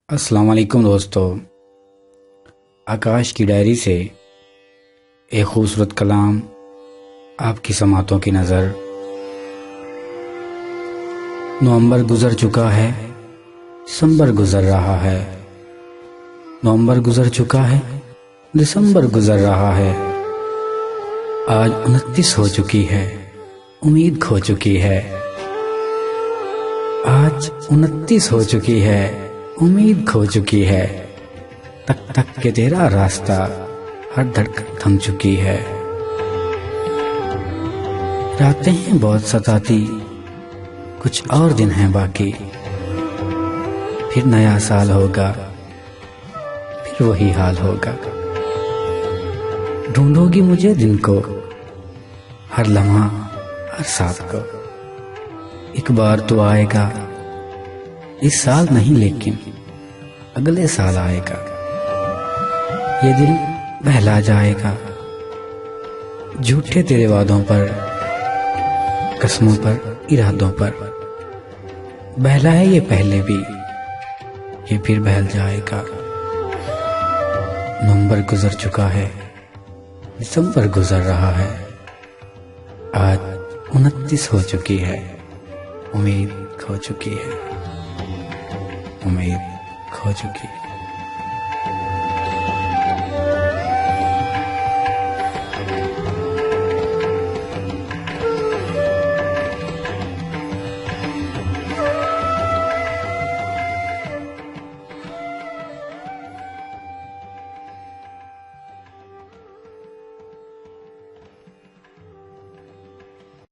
अस्सलाम वालेकुम दोस्तों। आकाश की डायरी से एक खूबसूरत कलाम आपकी समातों की नज़र। नवंबर गुज़र चुका है, दिसंबर गुज़र रहा है। नवंबर गुज़र चुका है, दिसंबर गुज़र रहा है। आज 29 हो चुकी है, उम्मीद खो चुकी है। आज 29 हो चुकी है, उम्मीद खो चुकी है। तक तक के तेरा रास्ता, हर धड़कन थम चुकी है। रातें हैं बहुत सताती, कुछ और दिन हैं बाकी। फिर नया साल होगा, फिर वही हाल होगा। ढूंढोगी मुझे दिन को, हर लम्हा हर सांस को। एक बार तो आएगा, इस साल नहीं लेकिन अगले साल आएगा। ये दिल बहला जाएगा, झूठे तेरे वादों पर, कसमों पर, इरादों पर। बहला है ये पहले भी, ये फिर बहल जाएगा। नवंबर गुजर चुका है, दिसंबर गुजर रहा है। आज 29 हो चुकी है, उम्मीद खो चुकी है। उम्मीद खो चुकी है।